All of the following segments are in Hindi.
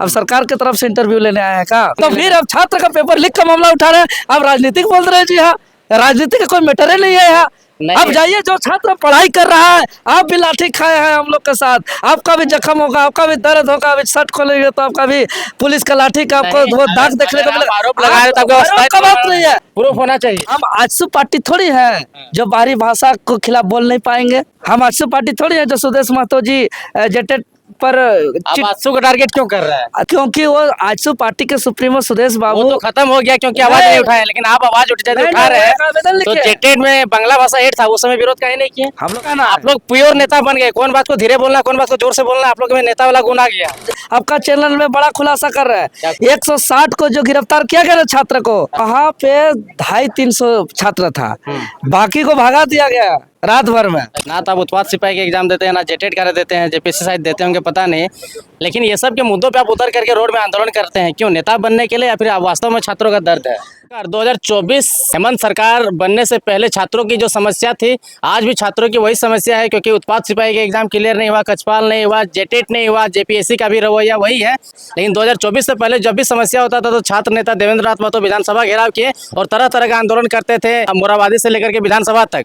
अब सरकार की तरफ से इंटरव्यू लेने आए हैं क्या? तो फिर अब छात्र का पेपर लीक का मामला उठा रहे हैं, अब राजनीतिक बोल रहे हैं जी। हाँ, राजनीति का कोई मैटर ही नहीं है यहाँ। अब जाइए, जो छात्र पढ़ाई कर रहा है, आप भी लाठी खाए हैं हम लोग के साथ, आपका भी जख्म होगा, आपका भी दर्द होगा, अभी शर्ट खोलेंगे तो आपका भी पुलिस का लाठी का आपको वो दाग देखने को मिलेगा। आरोप लगा रहे थे, आरोप का बात नहीं है, प्रूफ होना चाहिए। हम आजसू पार्टी थोड़ी है जो बाहरी भाषा को खिलाफ बोल नहीं पाएंगे। हम आजसू पार्टी थोड़ी है जो सुदेश महतो जी जेटेड पर आजसू का टारगेट क्यों कर रहा है? क्योंकि वो आजसू पार्टी के सुप्रीमो सुदेश बाबू वो तो खत्म हो गया क्योंकि आवाज नहीं उठाया, लेकिन आप आवाज उठा रहे हैं। तो जेटेड में बांग्ला भाषा हेड था, उस समय विरोध काहे नहीं किए? हम लोग का ना, आप लोग प्योर नेता बन गए। कौन बात को धीरे बोलना, कौन बात को जोर से बोलना, आप लोग में नेता वाला गुण आ गया। आपका चैनल में बड़ा खुलासा कर रहा है। 160 को जो गिरफ्तार किया गया छात्र को, वहाँ पे 250-300 छात्र था, बाकी को भगा दिया गया रात भर में। ना तो आप उत्पाद सिपाही के एग्जाम देते हैं, ना जेटेड का देते हैं, जेपीएससी शायद देते होंगे, पता नहीं। लेकिन ये सब के मुद्दों पे आप उतर करके रोड में आंदोलन करते हैं, क्यों? नेता बनने के लिए या फिर वास्तव में छात्रों का दर्द है? 2024 हेमंत सरकार बनने से पहले छात्रों की जो समस्या थी, आज भी छात्रों की वही समस्या है, क्योंकि उत्पाद सिपाही का एग्जाम क्लियर नहीं हुआ, कक्षपाल नहीं हुआ, जेटेड नहीं हुआ, जेपीएससी का भी रवैया वही है। लेकिन 2024 से पहले जब भी समस्या होता था तो छात्र नेता देवेंद्र नाथ महतो विधानसभा घेराव किए और तरह तरह का आंदोलन करते थे, मोराबादी से लेकर के विधानसभा तक।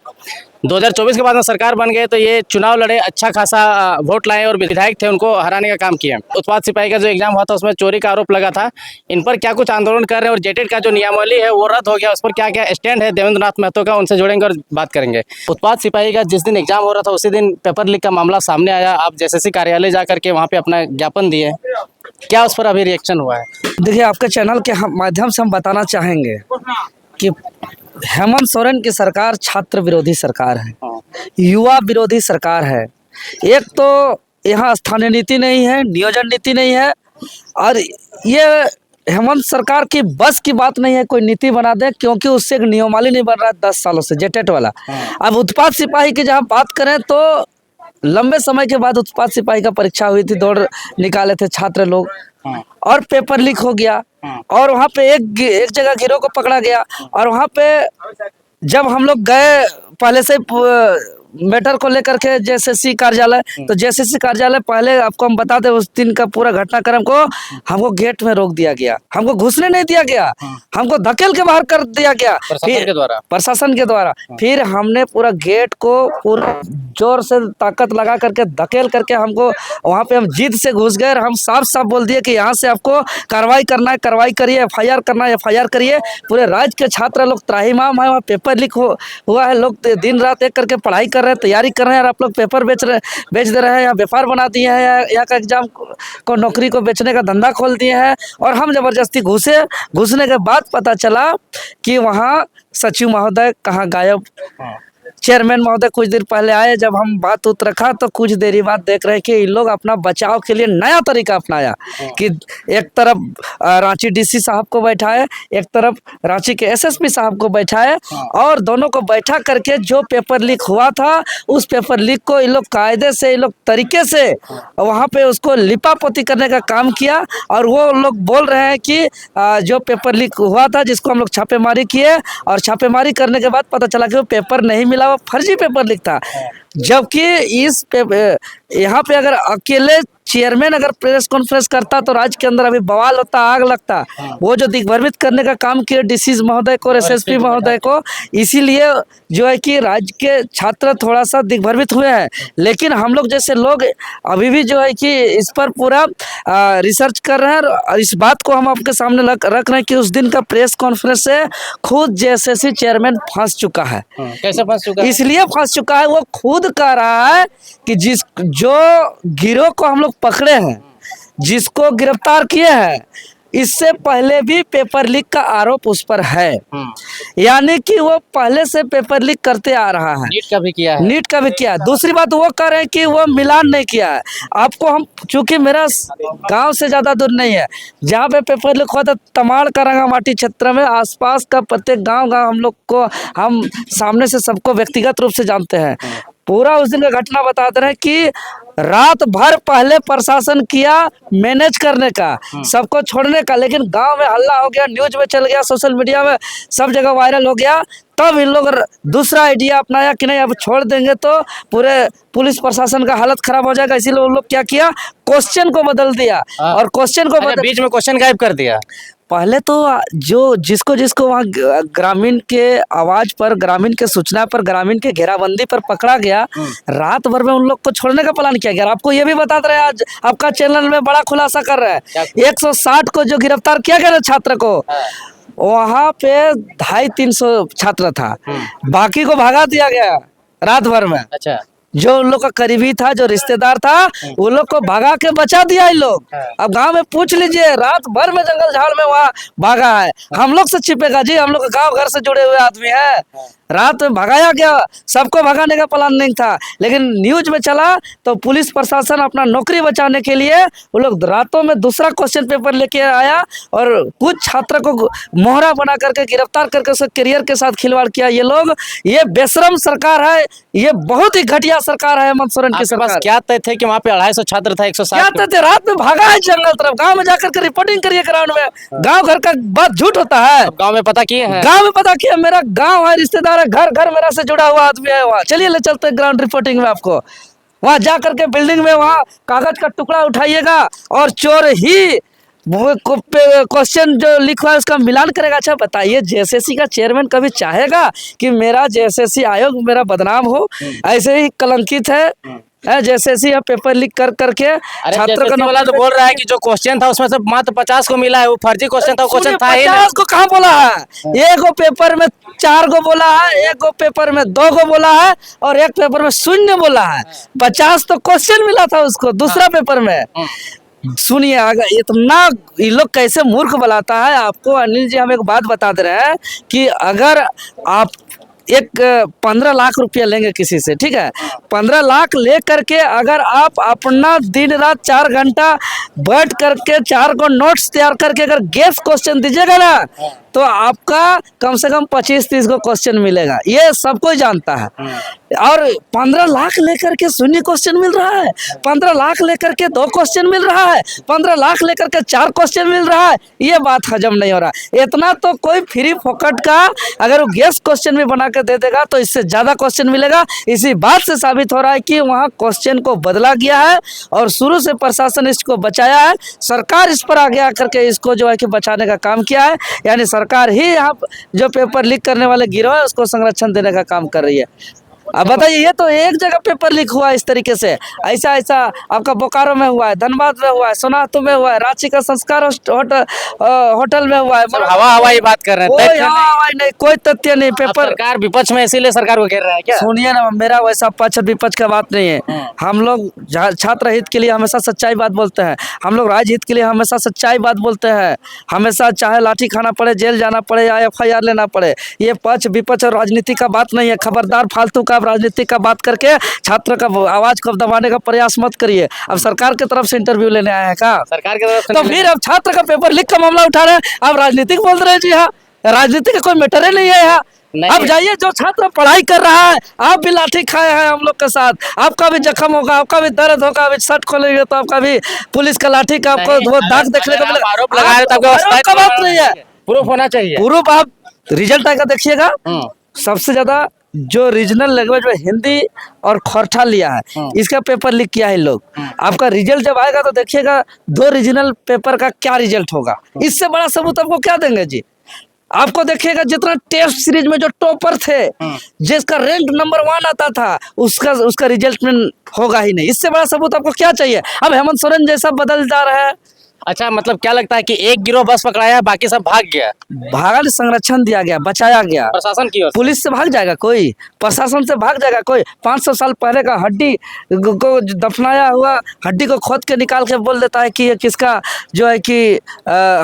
2024 के बाद में सरकार बन गए तो ये चुनाव लड़े, अच्छा खासा वोट लाए और विधायक थे, उनको हराने का काम किया। उत्पाद सिपाही का जो एग्जाम हुआ था उसमें चोरी का आरोप लगा था, इन पर क्या कुछ आंदोलन कर रहे हैं, और जेटेड का जो नियमावली है वो रद्द हो गया, उस पर क्या क्या स्टैंड है देवेंद्र नाथ महतो का, उनसे जुड़ेंगे और बात करेंगे। उत्पाद सिपाही का जिस दिन एग्जाम हो रहा था उसी दिन पेपर लीक का मामला सामने आया, आप जेएसएससी कार्यालय जाकर के वहाँ पे अपना ज्ञापन दिए, क्या उस पर अभी रिएक्शन हुआ है? देखिए, आपके चैनल के माध्यम से हम बताना चाहेंगे कि हेमंत सोरेन की सरकार छात्र विरोधी सरकार है, युवा विरोधी सरकार है। एक तो यहाँ स्थानीय नीति नहीं है, नियोजन नीति नहीं है, और ये हेमंत सरकार की बस की बात नहीं है कोई नीति बना दे, क्योंकि उससे एक नियमावली नहीं बन रहा है 10 सालों से जेटेट वाला। अब उत्पाद सिपाही की जहाँ बात करें तो लंबे समय के बाद उत्पाद सिपाही का परीक्षा हुई थी, दौड़ निकाले थे छात्र लोग, और पेपर लीक हो गया, और वहाँ पे एक जगह गिरोह को पकड़ा गया। और वहाँ पे जब हम लोग गए पहले से मैटर को लेकर के जेएसएससी कार्यालय, तो जेएसएससी कार्यालय पहले आपको हम बता दें उस दिन का पूरा घटनाक्रम को, हमको गेट में रोक दिया गया, हमको घुसने नहीं दिया गया, हमको धकेल के बाहर कर दिया गया प्रशासन के द्वारा। फिर हमने पूरा गेट को पूरा जोर से ताकत लगा करके धकेल करके हमको वहाँ पे हम जिद से घुस गए। हम साफ साफ बोल दिए कि यहाँ से आपको कार्रवाई करना है, कार्रवाई करिए, एफआईआर करना है, एफआईआर करिए। पूरे राज्य के छात्र लोग त्राहिमाम है, वहाँ पेपर लीक हुआ है, लोग दिन रात एक करके पढ़ाई कर रहे हैं, तैयारी कर रहे हैं, और आप लोग पेपर बेच दे रहे हैं, यहाँ व्यापार बना दिए हैं, यहाँ का एग्जाम को नौकरी को बेचने का धंधा खोल दिए हैं। और हम जबरदस्ती घुसने के बाद पता चला कि वहाँ सचिव महोदय कहाँ गायब, चेयरमैन महोदय कुछ देर पहले आए। जब हम बात उत रखा तो कुछ देरी बाद देख रहे हैं कि इन लोग अपना बचाव के लिए नया तरीका अपनाया कि एक तरफ रांची डीसी साहब को बैठाए, एक तरफ रांची के एसएसपी साहब को बैठाए, और दोनों को बैठा करके जो पेपर लीक हुआ था उस पेपर लीक को इन लोग कायदे से, इन लोग तरीके से वहाँ पे उसको लिपापोती करने का काम किया। और वो लोग बोल रहे हैं कि जो पेपर लीक हुआ था जिसको हम लोग छापेमारी किए, और छापेमारी करने के बाद पता चला कि वो पेपर नहीं मिला, वो फर्जी पेपर लिख था। जबकि इस यहाँ पे अगर अकेले चेयरमैन अगर प्रेस कॉन्फ्रेंस करता तो राज्य के अंदर अभी बवाल होता, आग लगता। वो जो दिग्भ्रमित करने का काम किया डीसी महोदय को और एसएसपी महोदय को, इसीलिए जो है कि राज्य के छात्र थोड़ा सा दिग्भ्रमित हुए हैं। लेकिन हम लोग जैसे लोग अभी भी जो है कि इस पर पूरा रिसर्च कर रहे हैं, और इस बात को हम आपके सामने रख रहे हैं कि उस दिन का प्रेस कॉन्फ्रेंस से खुद जेएसएससी चेयरमैन फंस चुका है। कैसे फंस चुका है? इसलिए फंस चुका है, वो खुद कह रहा है कि जो गिरोह को हम लोग पकड़े हैं, जिसको गिरफ्तार किए हैं, इससे पहले भी पेपर लीक का आरोप उस पर है। यानी कि वो पहले से पेपर लीक करते आ रहा है, नीट का भी किया है, नीट का भी किया है। दूसरी बात वो कह रहे हैं कि वो मिलान नहीं किया है। आपको हम, चूंकि मेरा गांव से ज्यादा दूर नहीं है, जहाँ पे पेपर लीक हुआ था तमाड़ का रंगामाटी क्षेत्र में, आसपास का प्रत्येक गांव हम लोग को, हम सामने से सबको व्यक्तिगत रूप से जानते हैं। पूरा उस दिन का घटना बता रहे हैं कि रात भर पहले प्रशासन किया मैनेज करने का, सबको छोड़ने का, लेकिन गांव में हल्ला हो गया, न्यूज में चल गया, सोशल मीडिया में सब जगह वायरल हो गया तब इन लोग दूसरा आइडिया अपनाया कि नहीं अब छोड़ देंगे तो पूरे पुलिस प्रशासन का हालत खराब हो जाएगा, इसीलिए उन लोग क्या किया, क्वेश्चन को बदल दिया। और क्वेश्चन को अच्छा, बीच में क्वेश्चन गायब कर दिया। पहले तो जो जिसको जिसको वहाँ ग्रामीण के आवाज पर, ग्रामीण के सूचना पर, ग्रामीण के घेराबंदी पर पकड़ा गया, रात भर में उन लोग को छोड़ने का प्लान किया गया। आपको ये भी बता रहे हैं, आज आपका चैनल में बड़ा खुलासा कर रहे हैं, 160 को जो गिरफ्तार किया गया ना छात्र को, वहाँ पे 250-300 छात्र था, बाकी को भगा दिया गया रात भर में। अच्छा, जो उन लोग का करीबी था, जो रिश्तेदार था, उन लोग को भगा के बचा दिया इन लोग। अब गांव में पूछ लीजिए, रात भर में जंगल झाड़ में वहाँ भागा है। हम लोग से छिपेगा जी, हम लोग गांव घर से जुड़े हुए आदमी है। रात में भगाया गया, सबको भगाने का प्लान नहीं था, लेकिन न्यूज में चला तो पुलिस प्रशासन अपना नौकरी बचाने के लिए वो लोग रातों में दूसरा क्वेश्चन पेपर लेके आया और कुछ छात्र को मोहरा बना करके गिरफ्तार करके उसके करियर के साथ खिलवाड़ किया। ये लोग, ये बेशरम सरकार है, ये बहुत ही घटिया सरकार है हेमंत सोरेन की आपके पास सरकार। क्या तय थे कि वहाँ पे 250 छात्र था, 160 क्या तय थे? रात में भागा है जंगल तरफ, गाँव में जाकर के रिपोर्टिंग करिए ग्राउंड में। गाँव घर का बात झूठ होता है। गाँव में पता किए हैं? गाँव में पता किया, मेरा गाँव है, रिश्तेदार है, घर घर मेरा से जुड़ा हुआ आदमी है वहाँ। चलिए ले चलते ग्राउंड रिपोर्टिंग में आपको। वहाँ जा करके बिल्डिंग में वहाँ कागज का टुकड़ा उठाइएगा और चोर ही वो क्वेश्चन जो लिखा है उसका मिलान करेगा। अच्छा बताइए, जेएसएससी का चेयरमैन कभी चाहेगा कि मेरा जेएसएससी आयोग मेरा बदनाम हो? ऐसे ही कलंकित है जेएसएससी पेपर लीक कर करके छात्रों का वाला तो बोल रहा है कि जो क्वेश्चन था उसमें से मात्र 50 को मिला है, वो फर्जी क्वेश्चन था, क्वेश्चन था ही नहीं। 50 को कहाँ बोला है? एक गो पेपर में 4 को बोला है, एक गो पेपर में 2 को बोला है और एक पेपर में 0 बोला है। 50 तो क्वेश्चन मिला था उसको दूसरा पेपर में। सुनिए, अगर इतना ये लोग कैसे मूर्ख बनाता है आपको। अनिल जी, हम एक बात बता दे रहे हैं कि अगर आप एक 15 लाख रुपया लेंगे किसी से, ठीक है, 15 लाख ले करके अगर आप अपना दिन रात 4 घंटा बैठ करके 4 को नोट्स तैयार करके अगर गेस क्वेश्चन दीजिएगा ना, तो आपका कम से कम 25-30 को क्वेश्चन मिलेगा, ये सब कोई जानता है। और 15 लाख लेकर के 0 क्वेश्चन मिल रहा है, 15 लाख लेकर के 2 क्वेश्चन मिल रहा है, 15 लाख लेकर के 4 क्वेश्चन मिल रहा है, ये बात हजम नहीं हो रहा। इतना तो कोई फ्री फोकट का अगर वो गेस क्वेश्चन भी बना के दे देगा तो इससे ज्यादा क्वेश्चन मिलेगा। इसी बात से साबित हो रहा है कि वहाँ क्वेश्चन को बदला गया है और शुरू से प्रशासन इसको बचाया है। सरकार इस पर आगे आकर के इसको जो है कि बचाने का काम किया है, यानी सरकार ही यहाँ जो पेपर लीक करने वाले गिरोह है उसको संरक्षण देने का काम कर रही है। अब बताइए, ये तो एक जगह पेपर लीक हुआ इस तरीके से, ऐसा ऐसा आपका बोकारो में हुआ है, धनबाद में हुआ है, सोनातु में हुआ है, रांची का संस्कार होटल में हुआ है। हवा हवाई बात कर रहे हैं, नहीं, कोई तथ्य नहीं। पेपर सरकार विपक्ष में इसीलिए सरकार को घेर रहा है क्या? सुनिए ना, मेरा वैसा पक्ष विपक्ष का बात नहीं है। हम लोग छात्र हित के लिए हमेशा सच्चाई बात बोलते हैं, हम लोग राज्य हित के लिए हमेशा सच्चाई बात बोलते हैं। हमेशा चाहे लाठी खाना पड़े, जेल जाना पड़े या FIR लेना पड़े, ये पक्ष विपक्ष और राजनीति का बात नहीं है। खबरदार फालतू का राजनीति का बात करके छात्र का आवाज को दबाने का प्रयास मत करिए। अब सरकार की तरफ से इंटरव्यू लेने आए हैं क्या? सरकार की तरफ से तो फिर अब छात्र का पेपर लीक का मामला उठा रहे हैं, आप राजनीतिक बोल रहे हैं जी। हाँ, राजनीति का कोई मैटर ही नहीं है यहाँ। अब जाइए, जो छात्र पढ़ाई कर रहा है, आप भी लाठी खाए हैं हम लोग के साथ, आपका भी जख्म होगा, आपका भी दर्द होगा, अभी शर्ट खोलेंगे तो आपका भी पुलिस का लाठी का आपको वो दाग देखने को मिलेगा। आरोप लगा रहे तो आपका बात नहीं है, प्रूफ होना चाहिए। प्रूफ आप रिजल्ट आएगा देखिएगा। सबसे ज्यादा जो रीजनल लैंग्वेज में हिंदी और खोरठा लिया है, इसका पेपर लीक किया है लोग। आपका रिजल्ट जब आएगा तो देखिएगा 2 रीजनल पेपर का क्या रिजल्ट होगा। इससे बड़ा सबूत आपको क्या देंगे जी? आपको देखिएगा जितना टेस्ट सीरीज में जो टॉपर थे, जिसका रैंक नंबर 1 आता था, उसका रिजल्ट में होगा ही नहीं। इससे बड़ा सबूत आपको क्या चाहिए? अब हेमंत सोरेन जैसा बदलदार है। अच्छा, मतलब क्या लगता है कि एक गिरोह बस पकड़ाया, बाकी सब भाग गया? भागल संरक्षण दिया गया, बचाया गया। प्रशासन की ओर से? पुलिस से भाग जाएगा कोई? प्रशासन से भाग जाएगा कोई? 500 साल पहले का हड्डी को दफनाया हुआ हड्डी को खोद के निकाल के बोल देता है कि ये किसका जो है कि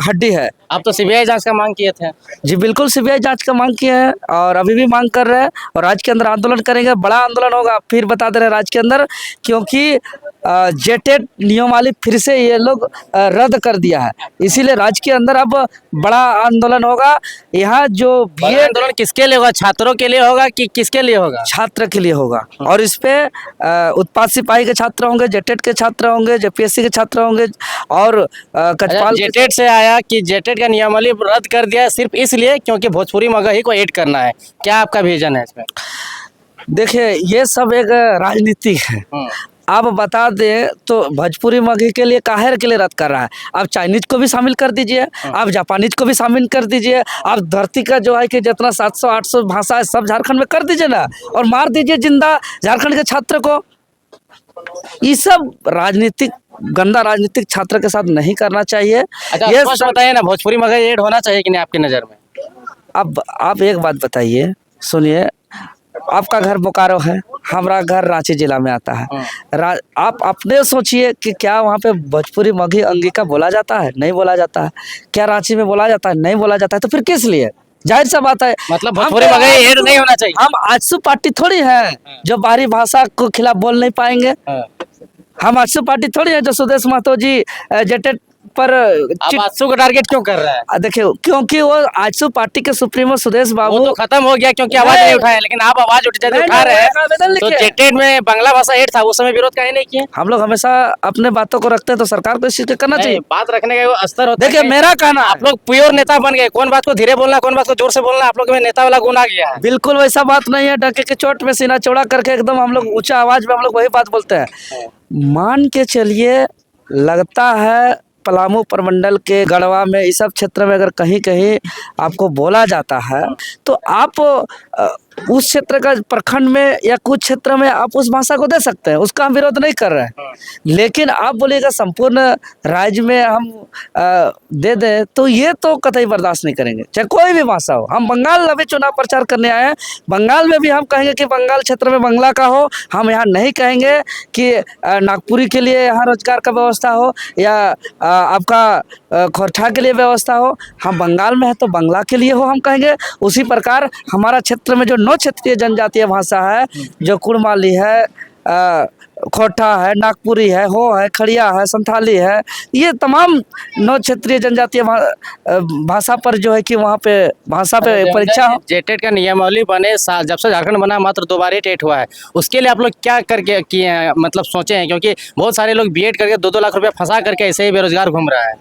हड्डी है। आप तो CBI जांच का मांग किए थे। जी बिल्कुल, CBI जांच का मांग किए हैं और अभी भी मांग कर रहे हैं और राज्य के अंदर आंदोलन करेंगे। बड़ा आंदोलन होगा, फिर बता दे रहे हैं राज्य के अंदर, क्योंकि जेटेट नियमावली फिर से ये लोग रद्द कर दिया है, इसीलिए राज्य के अंदर अब बड़ा आंदोलन होगा। यहाँ जो BA आंदोलन किसके लिए होगा? छात्रों के लिए होगा कि किसके लिए होगा? छात्र के लिए होगा। और इस पे उत्पाद सिपाही के छात्र होंगे, जेटेट के छात्र होंगे, JPSC के छात्र होंगे और कटपाल। जेटेट से आया कि जेटेट का नियमावली रद्द कर दिया है सिर्फ इसलिए क्योंकि भोजपुरी मगही को ऐड करना है। क्या आपका विजन है इसमें? देखिए ये सब एक राजनीति है। आप बता दें तो भोजपुरी मगही के लिए काहे के लिए रद्द कर रहा है? आप चाइनीज को भी शामिल कर दीजिए, आप जापानीज को भी शामिल कर दीजिए, आप धरती का जो है कि जितना 700-800 भाषा है सब झारखंड में कर दीजिए ना, और मार दीजिए जिंदा झारखंड के छात्र को। ये सब राजनीतिक गंदा राजनीतिक छात्र के साथ नहीं करना चाहिए। अच्छा ये स्पष्ट बताइए ना, भोजपुरी मगही ऐड होना चाहिए कि नहीं आपकी नज़र में? अब आप एक बात बताइए, सुनिए, आपका घर बोकारो है, हमारा घर रांची जिला में आता है। आप अपने सोचिए कि क्या वहाँ पे भोजपुरी मगही अंगिका बोला जाता है? नहीं बोला जाता है। क्या रांची में बोला जाता है? नहीं बोला जाता है। तो फिर किस लिए? जाहिर सा बात है, मतलब भोजपुरी मगही ऐड नहीं होना चाहिए। हम आजसू पार्टी थोड़ी है जो बाहरी भाषा को खिलाफ बोल नहीं पाएंगे। हम आजसू पार्टी थोड़ी है जो सुदेश महतो जी जेटेट पर आप आजसू को टारगेट क्यों कर रहा है? देखिए, क्योंकि वो आजसू पार्टी के सुप्रीमो सुदेश बाबू वो तो खत्म हो गया क्योंकि आवाज नहीं उठाया, लेकिन आप आवाज उठा रहे हैं। तो जेटेड में बांग्ला भाषा ऐड था, उस समय विरोध काहे नहीं किए? हम लोग हमेशा अपने बातों को रखते हैं, तो सरकार को इस चीज को करना चाहिए। बात रखने का वो अस्तर होता है। देखिए मेरा कहना, आप लोग प्योर नेता बन गए, कौन बात को धीरे बोलना, कौन बात को जोर से बोलना, आप लोग में नेता वाला गुण आ गया है। बिल्कुल वैसा बात नहीं है। डंके की चोट में सीना चौड़ा करके एकदम हम लोग ऊंचा आवाज में हम लोग वही बात बोलते हैं। मान के चलिए, लगता है पलामू प्रमंडल के गढ़वा में इस सब क्षेत्र में अगर कहीं कहीं आपको बोला जाता है तो आप उस क्षेत्र का प्रखंड में या कुछ क्षेत्र में आप उस भाषा को दे सकते हैं, उसका हम विरोध नहीं कर रहे हैं। लेकिन आप बोलिएगा संपूर्ण राज्य में हम दे दें तो ये तो कतई बर्दाश्त नहीं करेंगे, चाहे कोई भी भाषा हो। हम बंगाल अभी चुनाव प्रचार करने आए हैं, बंगाल में भी हम कहेंगे कि बंगाल क्षेत्र में बंगला का हो। हम यहाँ नहीं कहेंगे कि नागपुरी के लिए यहाँ रोजगार का व्यवस्था हो या आपका खोरठा के लिए व्यवस्था हो। हम बंगाल में है तो बंगला के लिए हो, हम कहेंगे। उसी प्रकार हमारा क्षेत्र में जो 9 क्षेत्रीय जनजातीय भाषा है, जो कुड़माली है, खोरठा है, नागपुरी है, हो है, खड़िया है, संथाली है, ये तमाम 9 क्षेत्रीय जनजातीय भाषा पर जो है कि वहाँ पे भाषा पे परीक्षा हो। जेटेट का नियमावली बने जब से झारखंड बना मात्र 2 बार टेट हुआ है, उसके लिए आप लोग क्या करके किए हैं, मतलब सोचे हैं? क्योंकि बहुत सारे लोग बीएड करके 2-2 लाख रुपया फंसा करके ऐसे ही बेरोजगार घूम रहा है।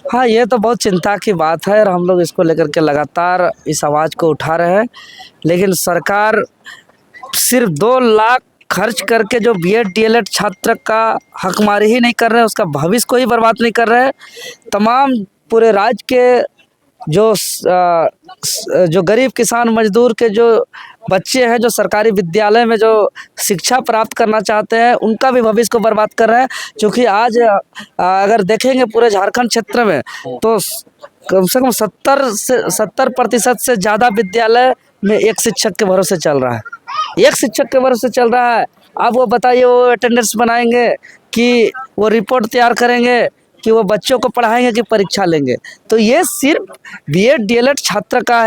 हाँ, ये तो बहुत चिंता की बात है और हम लोग इसको लेकर के लगातार इस आवाज़ को उठा रहे हैं। लेकिन सरकार सिर्फ 2 लाख खर्च करके जो बीएड डीएलएड छात्र का हकमारी ही नहीं कर रहे हैं, उसका भविष्य को ही बर्बाद नहीं कर रहे हैं। तमाम पूरे राज्य के जो गरीब किसान मजदूर के जो बच्चे हैं, जो सरकारी विद्यालय में जो शिक्षा प्राप्त करना चाहते हैं, उनका भी भविष्य को बर्बाद कर रहे हैं। क्योंकि आज अगर देखेंगे पूरे झारखंड क्षेत्र में तो कम से कम 70% से ज़्यादा विद्यालय में एक शिक्षक के भरोसे चल रहा है, एक शिक्षक के भरोसे चल रहा है। आप वो बताइए, वो अटेंडेंस बनाएंगे कि वो रिपोर्ट तैयार करेंगे कि वो बच्चों को पढ़ाएंगे कि परीक्षा लेंगे? तो ये सिर्फ बीएड डीएलएड छात्र का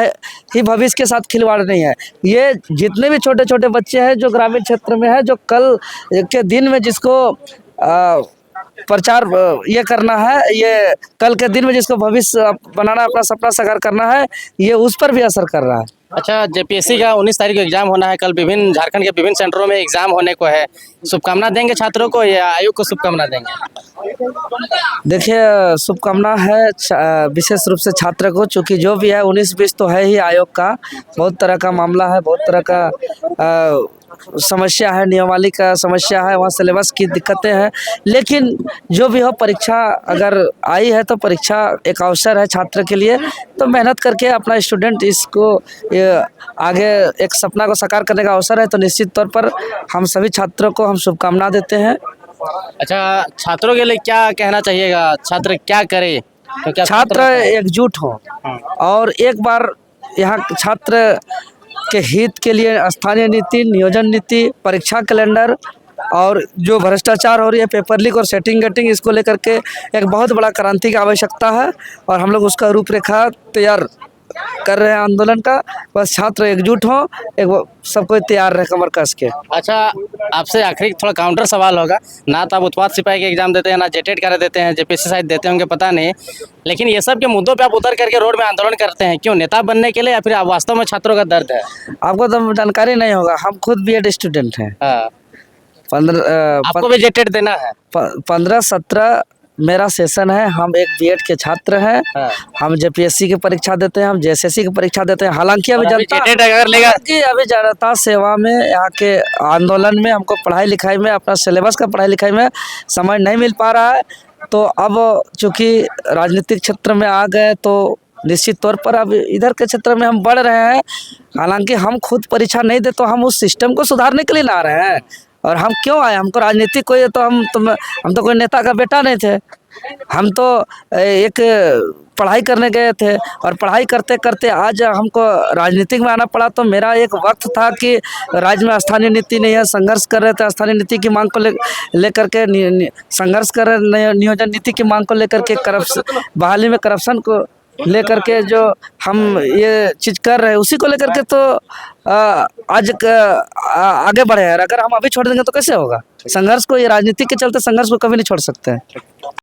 ही भविष्य के साथ खिलवाड़ नहीं है। ये जितने भी छोटे छोटे बच्चे हैं जो ग्रामीण क्षेत्र में है, जो कल के दिन में जिसको प्रचार ये करना है, ये कल के दिन में जिसको भविष्य बनाना, अपना सपना साकार करना है, ये उस पर भी असर कर रहा है। अच्छा, जेपीएससी का 19 तारीख को एग्जाम होना है, कल विभिन्न झारखंड के विभिन्न सेंटरों में एग्जाम होने को है। शुभकामना देंगे छात्रों को या आयोग को शुभकामना देंगे? देखिए, शुभकामना है विशेष रूप से छात्र को, चूँकि जो भी है 19-20 तो है ही आयोग का। बहुत तरह का मामला है, बहुत तरह का समस्या है, नियमावली का समस्या है, वहाँ सिलेबस की दिक्कतें हैं। लेकिन जो भी हो, परीक्षा अगर आई है तो परीक्षा एक अवसर है छात्र के लिए। तो मेहनत करके अपना स्टूडेंट इसको आगे एक सपना को साकार करने का अवसर है। तो निश्चित तौर पर हम सभी छात्रों को हम शुभकामना देते हैं। अच्छा, छात्रों के लिए क्या कहना चाहिएगा? छात्र क्या करे? तो छात्र एकजुट हो और एक बार यहाँ छात्र के हित के लिए स्थानीय नीति, नियोजन नीति, परीक्षा कैलेंडर और जो भ्रष्टाचार हो रही है, पेपर लीक और सेटिंग गेटिंग, इसको लेकर के एक बहुत बड़ा क्रांति की आवश्यकता है और हम लोग उसका रूपरेखा तैयार कर रहे हैं आंदोलन का। बस छात्र एकजुट हो, एक सब कोई तैयार रहे कमर कस के। अच्छा, आपसे आखिरी थोड़ा काउंटर सवाल होगा। ना तो आप उत्पाद सिपाही के एग्जाम देते हैं, ना जेटेट का देते हैं, जेपीएससी शायद देते होंगे, पता नहीं। लेकिन ये सब के मुद्दों पे आप उतर करके रोड में आंदोलन करते हैं, क्यों? नेता बनने के लिए या फिर आप वास्तव में छात्रों का दर्द है? आपको तो जानकारी नहीं होगा, हम खुद बीएड स्टूडेंट हैं। 15 आपको भी जेटेट देना है? 15-17 मेरा सेशन है, हम एक बीएड के छात्र हैं। हाँ। हम जेपीएससी की परीक्षा देते हैं, हम जेएसएससी की परीक्षा देते हैं। हालांकि अभी और अभी जनता जेटेट अगर लेगा कि अभी जनता सेवा में, यहाँ के आंदोलन में हमको पढ़ाई लिखाई में, अपना सिलेबस का पढ़ाई लिखाई में समय नहीं मिल पा रहा है। तो अब चूँकि राजनीतिक क्षेत्र में आ गए तो निश्चित तौर पर अब इधर के क्षेत्र में हम बढ़ रहे हैं। हालांकि हम खुद परीक्षा नहीं दे तो हम उस सिस्टम को सुधारने के लिए ना आ रहे हैं। और हम क्यों आए? हमको राजनीतिक कोई तो हम तो कोई नेता का बेटा नहीं थे। हम तो एक पढ़ाई करने गए थे और पढ़ाई करते करते आज हमको राजनीतिक में आना पड़ा। तो मेरा एक वक्त था कि राज्य में स्थानीय नीति नहीं है, संघर्ष कर रहे थे स्थानीय नीति की मांग को लेकर के संघर्ष कर रहे, नियोजन नीति की मांग को लेकर के, करप्शन बहाली में करप्शन को लेकर के जो हम ये चीज़ कर रहे हैं उसी को लेकर के तो आज आगे बढ़े हैं। अगर हम अभी छोड़ देंगे तो कैसे होगा? संघर्ष को, ये राजनीति के चलते संघर्ष को कभी नहीं छोड़ सकते हैं।